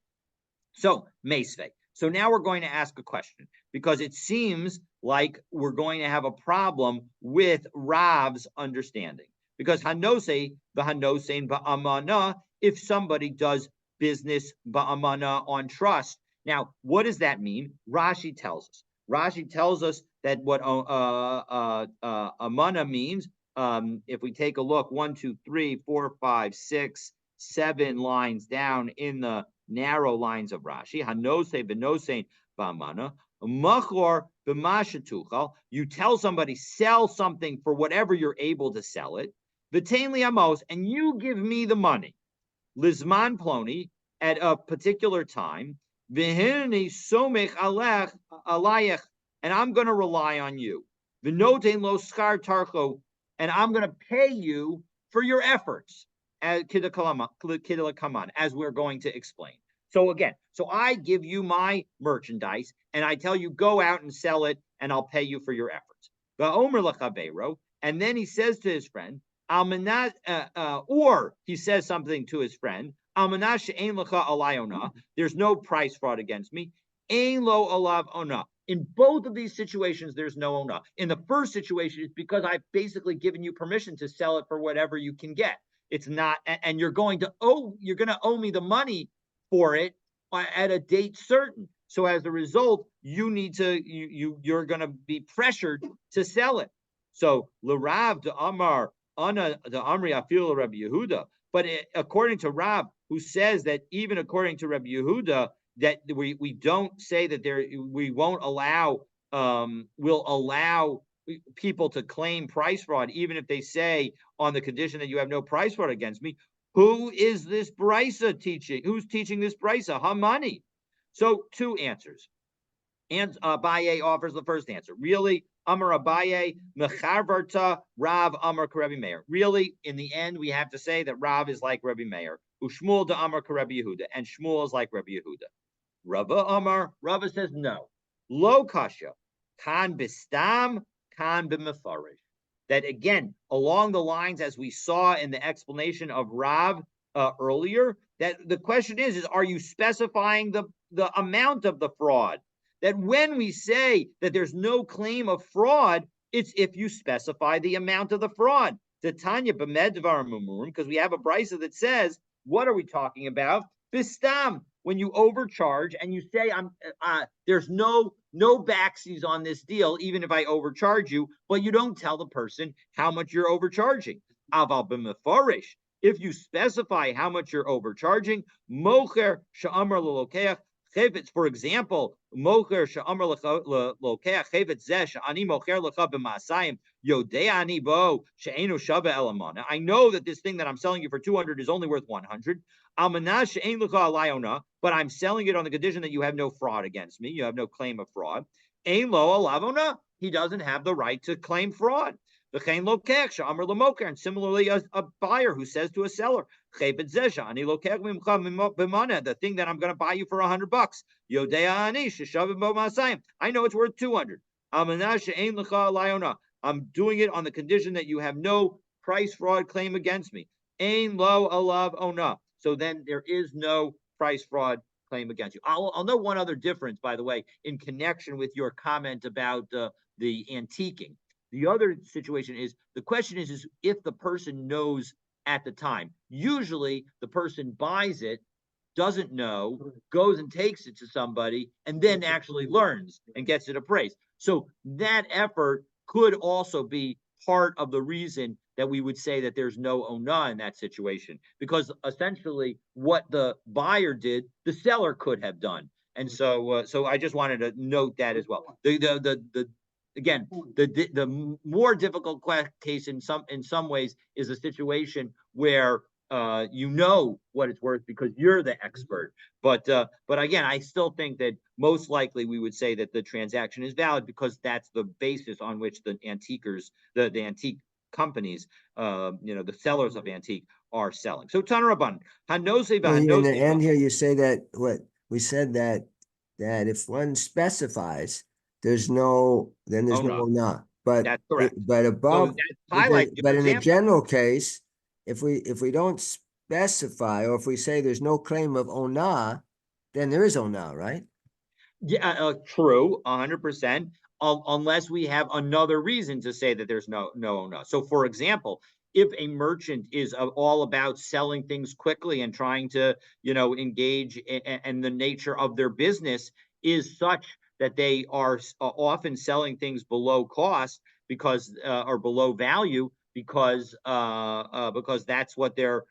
So Mesve. So now we're going to ask a question because it seems like we're going to have a problem with Rav's understanding. Because Hanose v'Hanosein ba'amana, if somebody does business ba'amana on trust. Now, what does that mean? Rashi tells us. Rashi tells us that what amana means. If we take a look, 1, 2, 3, 4, 5, 6, 7 lines down in the narrow lines of Rashi, Hanose v'Nosein ba'amana. Machor b'mashatuchal, you tell somebody, sell something for whatever you're able to sell it. V'tein li amos, and you give me the money. Lizman ploni, at a particular time. V'hineni somech alayech, and I'm going to rely on you. V'notein lo skar tarcho, and I'm going to pay you for your efforts. As we're going to explain. So again, I give you my merchandise and I tell you, go out and sell it and I'll pay you for your efforts. And then he says to his friend, or he says something to his friend, there's no price fraud against me. In both of these situations, there's no ona. In the first situation, it's because I've basically given you permission to sell it for whatever you can get. It's not, and you're going to owe me the money for it at a date certain. So as a result, you're going to be pressured to sell it. So l'Rav de Amar Ana de Amri Afil Rabbi Yehuda. But according to Rav, who says that even according to Rabbi Yehuda, that we don't say that we won't allow will allow people to claim price fraud, even if they say on the condition that you have no price fraud against me. Who is this brisa teaching? Who's teaching this brisa? Hamani. So two answers. And Abaye offers the first answer. Really, Amar Abaye, Mecharvarta, Rav Amar Karebi Meir. Really, in the end, we have to say that Rav is like Rebbe Meir. Ushmuel de Amar Karebi Yehuda. And Shmuel is like Rebbe Yehuda. Rava Amar, Rava says no. Lo kasha, kan bistam, kan b'mefarish. That again, along the lines as we saw in the explanation of Rav earlier, that the question is are you specifying the amount of the fraud? That when we say that there's no claim of fraud, it's if you specify the amount of the fraud. The Tanya b'medvar mumurim, because we have a brisa that says, what are we talking about? Bistam, when you overcharge and you say there's no backsies on this deal, even if I overcharge you, but you don't tell the person how much you're overcharging. Aval b'mefarish, if you specify how much you're overcharging, mocher she'amar l'lokeach chevetz, for example, mocher she'amar l'lokeach chevetz zeh she'ani mocher lecha b'masayim yodei ani bo she'enu shava elamana. I know that this thing that I'm selling you for 200 is only worth 100. But I'm selling it on the condition that you have no fraud against me. You have no claim of fraud. He doesn't have the right to claim fraud. And similarly, a buyer who says to a seller, the thing that I'm going to buy you for $100, I know it's worth 200. I'm doing it on the condition that you have no price fraud claim against me. Ain lo alav ona. So then there is no price fraud claim against you. I'll note one other difference, by the way, in connection with your comment about the antiquing. The other situation is the question is if the person knows at the time. Usually the person buys it, doesn't know, goes and takes it to somebody, and then actually learns and gets it appraised. So that effort could also be part of the reason that we would say that there's no ona in that situation, because essentially what the buyer did, the seller could have done. And so I just wanted to note that as well. Again, the more difficult case in some ways is a situation where you know what it's worth because you're the expert. But again, I still think that most likely we would say that the transaction is valid because that's the basis on which the antiquers, the antique companies, the sellers of antique are selling. So Tanaraban, Hanose In the Hanose. end here, you say that what we said that if one specifies, there's no ona. But That's correct. but So above, that highlights your but in a example. general case, if we don't specify, or if we say there's no claim of ona, then there is ona, right? Yeah, true, 100%. Unless we have another reason to say that there's no. So, for example, if a merchant is all about selling things quickly and trying to, engage and the nature of their business is such that they are often selling things below cost because or below value because that's what their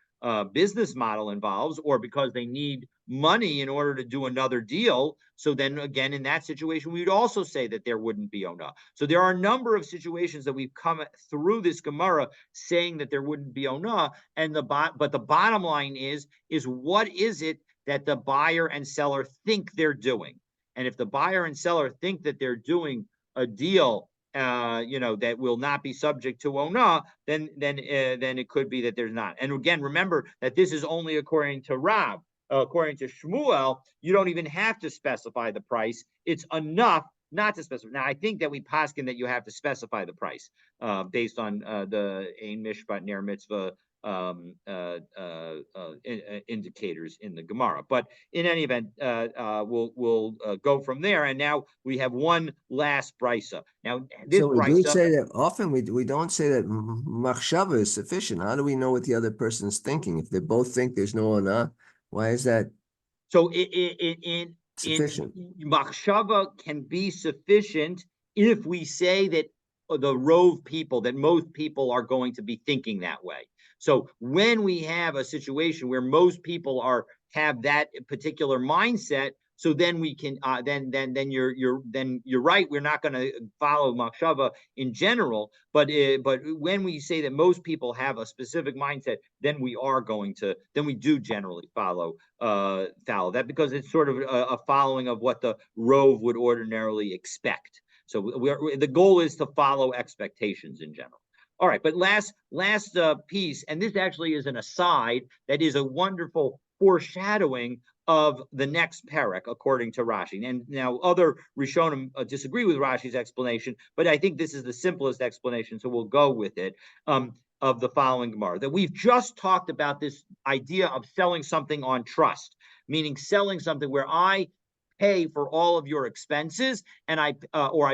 business model involves, or because they need money in order to do another deal. So then again, in that situation, we would also say that there wouldn't be ona. So there are a number of situations that we've come through this Gemara saying that there wouldn't be ona. But the bottom line is what is it that the buyer and seller think they're doing? And if the buyer and seller think that they're doing a deal that will not be subject to ona, then it could be that there's not. And again, remember that this is only according to Rav. According to Shmuel, you don't even have to specify the price. It's enough not to specify. Now, I think that we paskin that you have to specify the price based on the Ein Mishpat Ner Mitzvah indicators in the Gemara. But in any event, we'll go from there. And now we have one last brisa. Now, this So we do brisa. say that often we don't say that machshava is sufficient. How do we know what the other person's thinking? If they both think there's no ona, why is that So in sufficient? machshava can be sufficient if we say that the rove people, that most people are going to be thinking that way. So when we have a situation where most people have that particular mindset, so then we can then you're right. We're not going to follow machshava in general, but when we say that most people have a specific mindset, then we do generally follow that, because it's sort of a following of what the rove would ordinarily expect. So the goal is to follow expectations in general. All right, but last piece, and this actually is an aside that is a wonderful foreshadowing of the next parak, according to Rashi. And now other Rishonim disagree with Rashi's explanation, but I think this is the simplest explanation, so we'll go with it. Of the following Gemara, that we've just talked about this idea of selling something on trust, meaning selling something where I pay for all of your expenses and I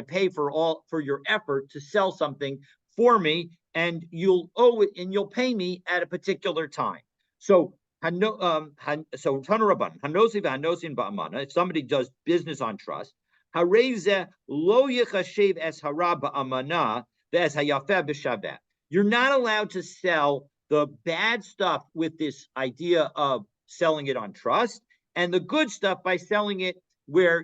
pay for your effort to sell something for me, and you'll owe it and you'll pay me at a particular time. So Tanuraban, Hanosi v'Hanosin ba'amana, if somebody does business on trust, Hareze lo yichashev es hara ba'amana ve'es hayafeh b'shaveh. You're not allowed to sell the bad stuff with this idea of selling it on trust, and the good stuff by selling it by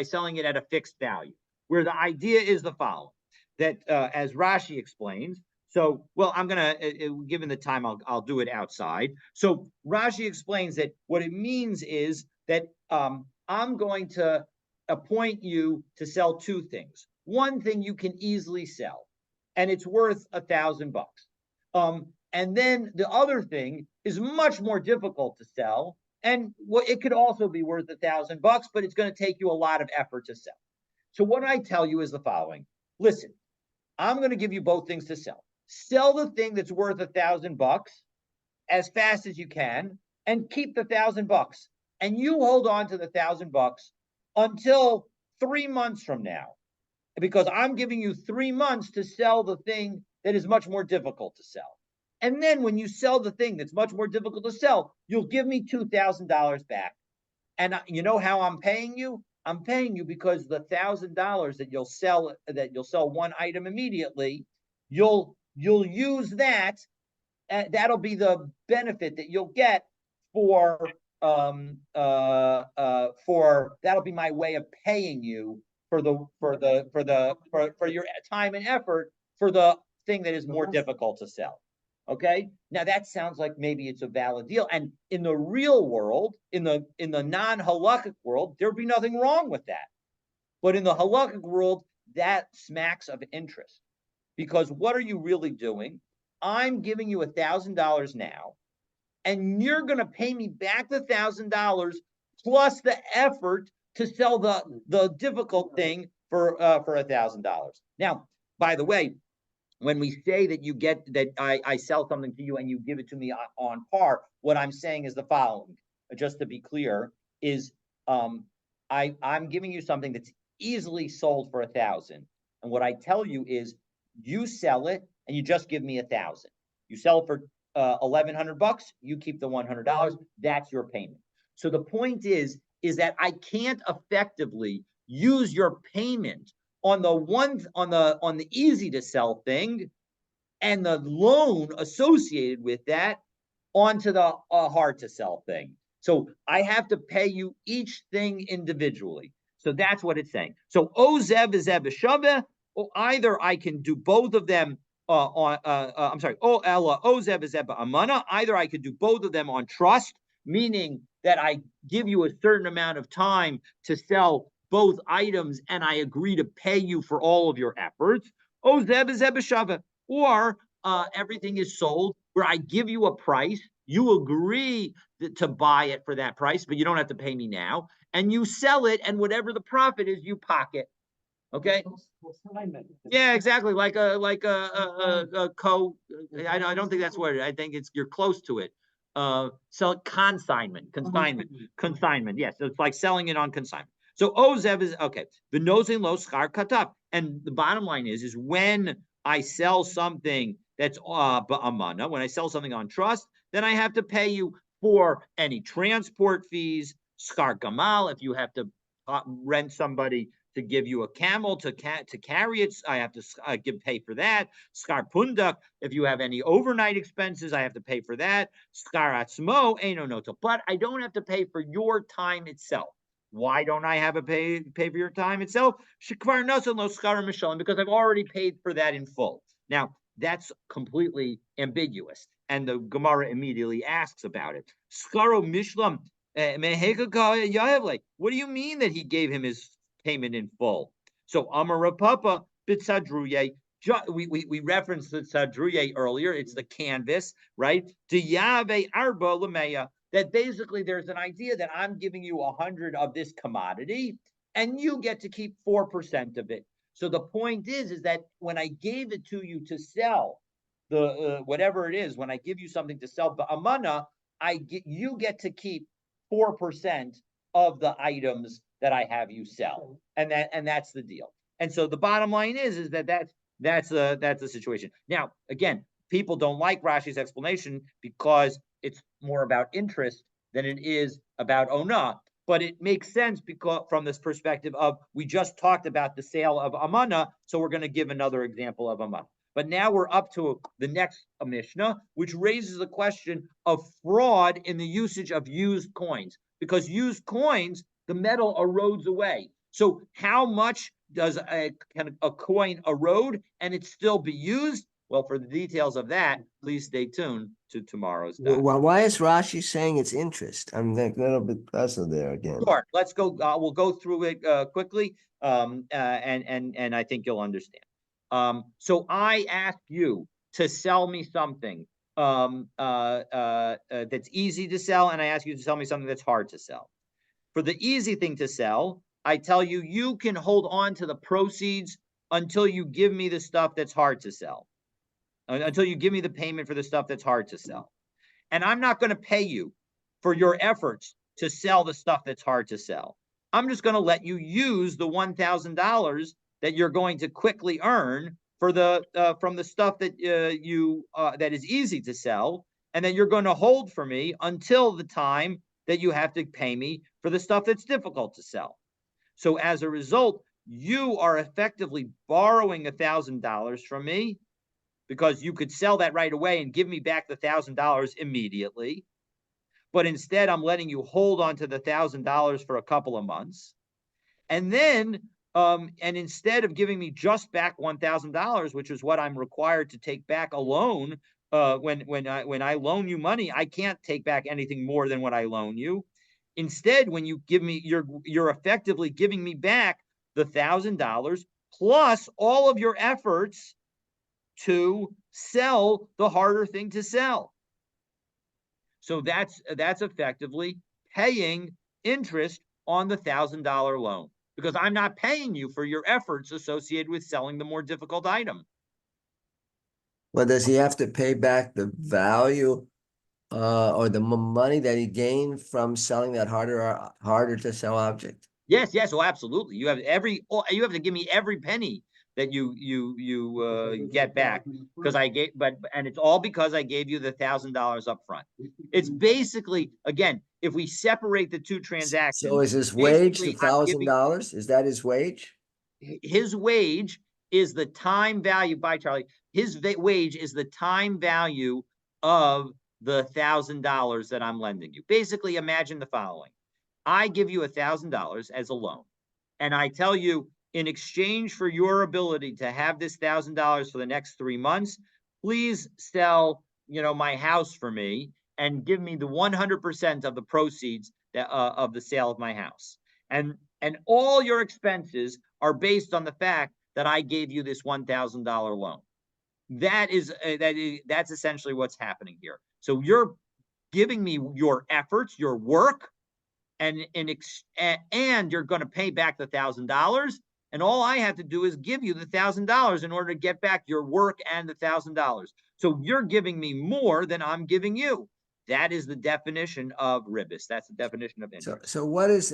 selling it at a fixed value. Where the idea is the following: that as Rashi explains. So, well, I'm gonna, given the time, I'll do it outside. So Rashi explains that what it means is that I'm going to appoint you to sell two things. One thing you can easily sell, and it's worth $1,000. And then the other thing is much more difficult to sell, and it could also be worth $1,000, but it's going to take you a lot of effort to sell. So what I tell you is the following: listen, I'm going to give you both things to sell. Sell the thing that's worth $1,000 as fast as you can, and keep the $1,000. And you hold on to the $1,000 until 3 months from now, because I'm giving you 3 months to sell the thing that is much more difficult to sell. And then when you sell the thing that's much more difficult to sell, you'll give me $2,000 back. And you know how I'm paying you? I'm paying you because the $1,000 that you'll sell one item immediately, you'll use that. That'll be the benefit that you'll get for that'll be my way of paying you for your time and effort for the thing that is more difficult to sell. Okay, now that sounds like maybe it's a valid deal, and in the real world, in the non-halakhic world, there'd be nothing wrong with that. But in the halakhic world, that smacks of interest, because what are you really doing? I'm giving you $1,000 now, and you're going to pay me back the $1,000 plus the effort to sell the difficult thing for $1,000. Now, by the way, when we say that you get that I sell something to you and you give it to me on par, what I'm saying is the following, just to be clear, is I'm giving you something that's easily sold for 1,000. And what I tell you is you sell it and you just give me 1,000. You sell it for $1,100, you keep the $100. That's your payment. So the point is that I can't effectively use your payment on the easy to sell thing and the loan associated with that onto the hard to sell thing. So I have to pay you each thing individually. So that's what it's saying. So Ozev is Shave, or either I can do both of them I'm sorry, Ozev is Amana. Either I could do both of them on trust, meaning that I give you a certain amount of time to sell both items and I agree to pay you for all of your efforts. Ozev is Shave, or everything is sold where I give you a price, you agree to buy it for that price, but you don't have to pay me now, and you sell it, and whatever the profit is, you pocket. Okay. Yeah, exactly. Like a co. I don't think that's what it is. I think you're close to it. So consignment. Yes, so it's like selling it on consignment. So Ozev is okay. The nozin lo schar katap, and the bottom line is when I sell something that's ba'amana, when I sell something on trust, then I have to pay you for any transport fees, schar gamal, if you have to rent somebody to give you a camel to carry it, I have to pay for that. Skar pundak, if you have any overnight expenses, I have to pay for that. Skar atzmo, no nota. But I don't have to pay for your time itself. Why don't I have to pay for your time itself? Shekvar nasan lo skar mishalim, because I've already paid for that in full. Now, that's completely ambiguous. And the Gemara immediately asks about it. Skaro mishlam, what do you mean that he gave him his payment in full? So Amar Papa Bitsadruye. We referenced the Sadruye earlier. It's the canvas, right? Diyave Arba Lameya. That basically there's an idea that I'm giving you 100 of this commodity, and you get to keep 4% of it. So the point is that when I gave it to you to sell the whatever it is, when I give you something to sell the amana, you get to keep 4% of the items that I have you sell, and that's the deal. And so the bottom line is that's the situation. Now, again, people don't like Rashi's explanation because it's more about interest than it is about ona. But it makes sense because from this perspective of we just talked about the sale of amana, so we're going to give another example of amana. But now we're up to the next Mishnah, which raises the question of fraud in the usage of used coins, because used coins, the metal erodes away. So how much does can a coin erode and it still be used? Well, for the details of that, please stay tuned to tomorrow's. Well, why is Rashi saying it's interest? I'm a little bit puzzled there again. Sure. Let's go. We'll go through it quickly, and I think you'll understand. So I ask you to sell me something that's easy to sell, and I ask you to sell me something that's hard to sell. For the easy thing to sell, I tell you, you can hold on to the proceeds until you give me the stuff that's hard to sell, until you give me the payment for the stuff that's hard to sell. And I'm not going to pay you for your efforts to sell the stuff that's hard to sell. I'm just going to let you use the $1,000 that you're going to quickly earn for the from the stuff that that is easy to sell, and then you're going to hold for me until the time that you have to pay me for the stuff that's difficult to sell. So as a result, you are effectively borrowing $1,000 from me, because you could sell that right away and give me back the $1,000 immediately. But instead, I'm letting you hold on to the $1,000 for a couple of months. And then, and instead of giving me just back $1,000, which is what I'm required to take back a loan, when I loan you money, I can't take back anything more than what I loan you. Instead, when you give me, you're effectively giving me back the $1,000 plus all of your efforts to sell the harder thing to sell. So that's effectively paying interest on the $1,000 loan, because I'm not paying you for your efforts associated with selling the more difficult item. Well, does he have to pay back the value or the money that he gained from selling that harder to sell object? Yes, yes, oh, absolutely. You have to give me every penny that you get back, because and it's all because I gave you the $1,000 up front. It's basically, again, if we separate the two transactions. So is his wage the basically, $1,000? Is that his wage? his wage is the time value, by Charlie. His wage is the time value of the $1,000 that I'm lending you. Basically, imagine the following. I give you $1,000 as a loan, and I tell you, in exchange for your ability to have this $1,000 for the next 3 months, please sell, my house for me and give me the 100% of the proceeds of the sale of my house. And all your expenses are based on the fact that I gave you this $1,000 loan. That's essentially what's happening here. So you're giving me your efforts, your work, and you're going to pay back the $1,000. And all I have to do is give you the $1,000 in order to get back your work and the $1,000. So you're giving me more than I'm giving you. That is the definition of ribis. That's the definition of interest. So what is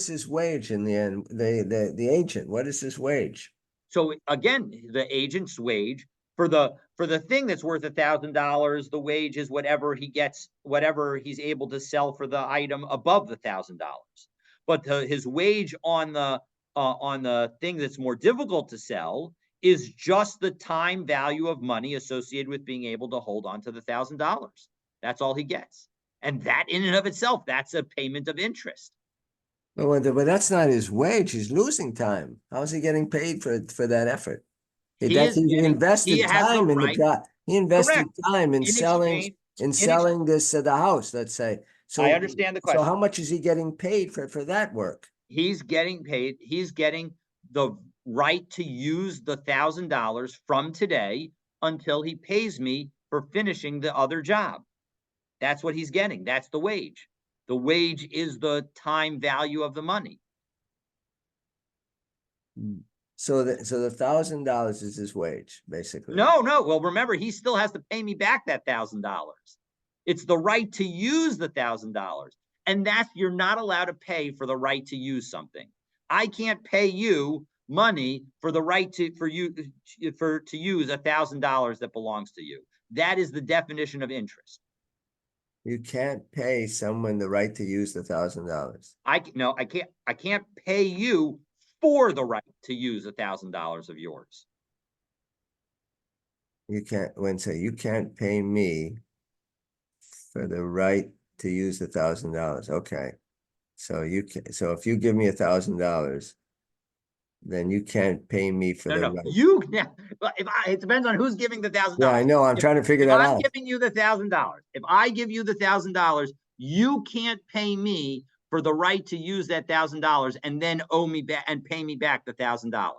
his wage in the end? The agent, what is his wage? So again, the agent's wage for the thing that's worth $1,000, the wage is whatever he gets, whatever he's able to sell for the item above the $1,000. But his wage on the thing that's more difficult to sell is just the time value of money associated with being able to hold on to the $1,000. That's all he gets. And that in and of itself, that's a payment of interest. But that's not his wage. He's losing time. How is he getting paid for that effort? He invested time in the he invested time in selling this the house, let's say. So I understand the question. So how much is he getting paid for that work? He's getting paid. He's getting the right to use the $1,000 from today until he pays me for finishing the other job. That's what he's getting. That's the wage. The wage is the time value of the money. So the $1,000 is his wage, basically. No. Well, remember, he still has to pay me back that $1,000. It's the right to use the $1,000. And you're not allowed to pay for the right to use something. I can't pay you money for the right to use $1,000 that belongs to you. That is the definition of interest. You can't pay someone the right to use the $1,000. I can't pay you for the right to use $1,000 of yours. You can't pay me for the right to use the $1,000. Okay. So if you give me $1,000, then you can't pay me for the right. It depends on who's giving the $1,000. Yeah, I know. I'm trying to figure that out. I'm giving you the $1,000. If I give you the $1,000, you can't pay me for the right to use that $1,000 and then owe me back and pay me back the $1,000.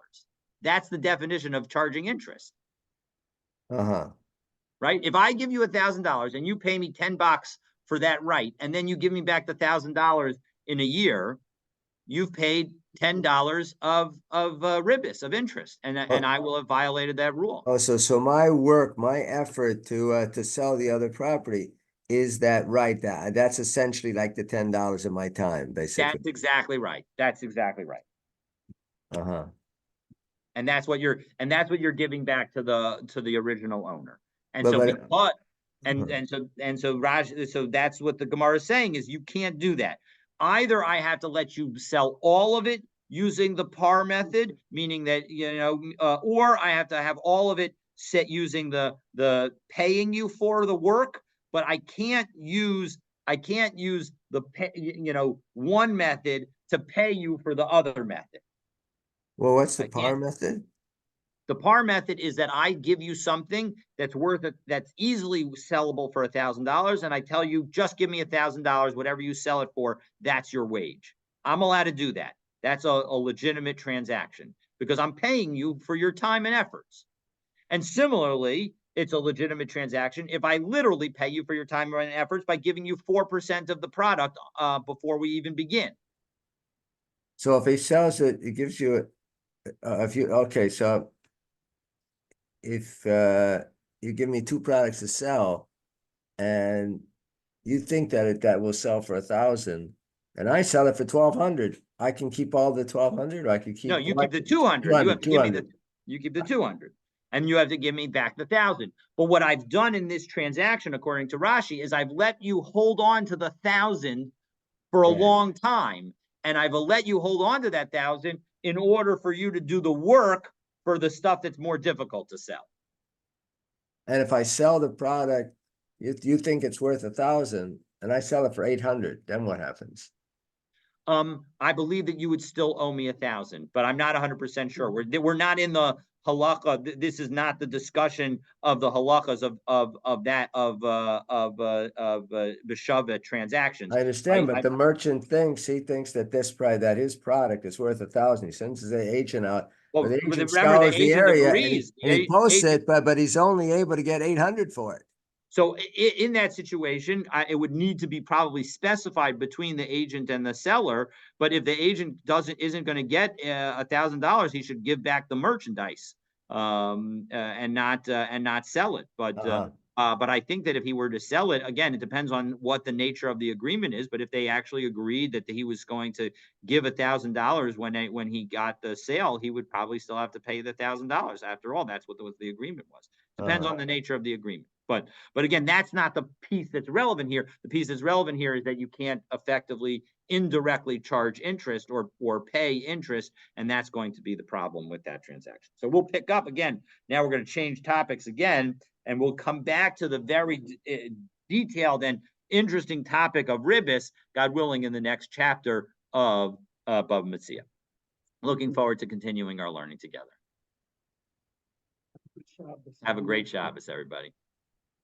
That's the definition of charging interest. Right? If I give you $1,000 and you pay me $10 for that right, and then you give me back the $1,000 in a year, you've paid $10 of ribis, of interest, and I will have violated that rule. Oh, so my work, my effort to sell the other property, is that right? That's essentially like the $10 of my time, basically. That's exactly right. That's exactly right. Uh-huh. And that's what you're giving back to the original owner. And But so but because uh-huh. and so Raj, so that's what the Gemara is saying, is you can't do that. Either I have to let you sell all of it using the par method, meaning that, or I have to have all of it set using the paying you for the work, but I can't use the one method to pay you for the other method. Well, what's the I par can't. method? The par method is that I give you something that's easily sellable for $1,000, and I tell you, just give me $1,000, whatever you sell it for, that's your wage. I'm allowed to do that. That's a legitimate transaction because I'm paying you for your time and efforts. And similarly, it's a legitimate transaction if I literally pay you for your time and efforts by giving you 4% of the product before we even begin. So if he sells it, it gives you so if you give me two products to sell and you think that will sell for 1,000 and I sell it for 1,200, I can keep all the 1,200, or I could No, keep you keep the 200. You have to give me 200. you keep the 200, and you have to give me back the 1,000. But what I've done in this transaction, according to Rashi, is I've let you hold on to the 1,000 for a Right. long time, and I've let you hold on to that 1,000 in order for you to do the work for the stuff that's more difficult to sell. And if I sell the product, you think it's worth 1,000 and I sell it for 800, then what happens? I believe that you would still owe me 1,000, but I'm not 100% sure. We're not in the halakha. This is not the discussion of the halakhas of b'shava transactions. I understand, but the merchant he thinks that that his product is worth 1,000. He sends his agent out, but the agent Remember, the scours the agent area agrees. and he posts Agent, it, but he's only able to get 800 for it. So in that situation, it would need to be probably specified between the agent and the seller. But if the agent isn't going to get $1,000, he should give back the merchandise and not sell it. But I think that if he were to sell it, again, it depends on what the nature of the agreement is. But if they actually agreed that he was going to give $1,000 when he got the sale, he would probably still have to pay the $1,000. After all, that's what the agreement was. Depends on the nature of the agreement. But again, that's not the piece that's relevant here. The piece that's relevant here is that you can't effectively indirectly charge interest or pay interest, and that's going to be the problem with that transaction. So we'll pick up again. Now we're going to change topics again, and we'll come back to the very detailed and interesting topic of ribis, God willing, in the next chapter of Bava Metzia. Looking forward to continuing our learning together. Have a great Shabbos, everybody.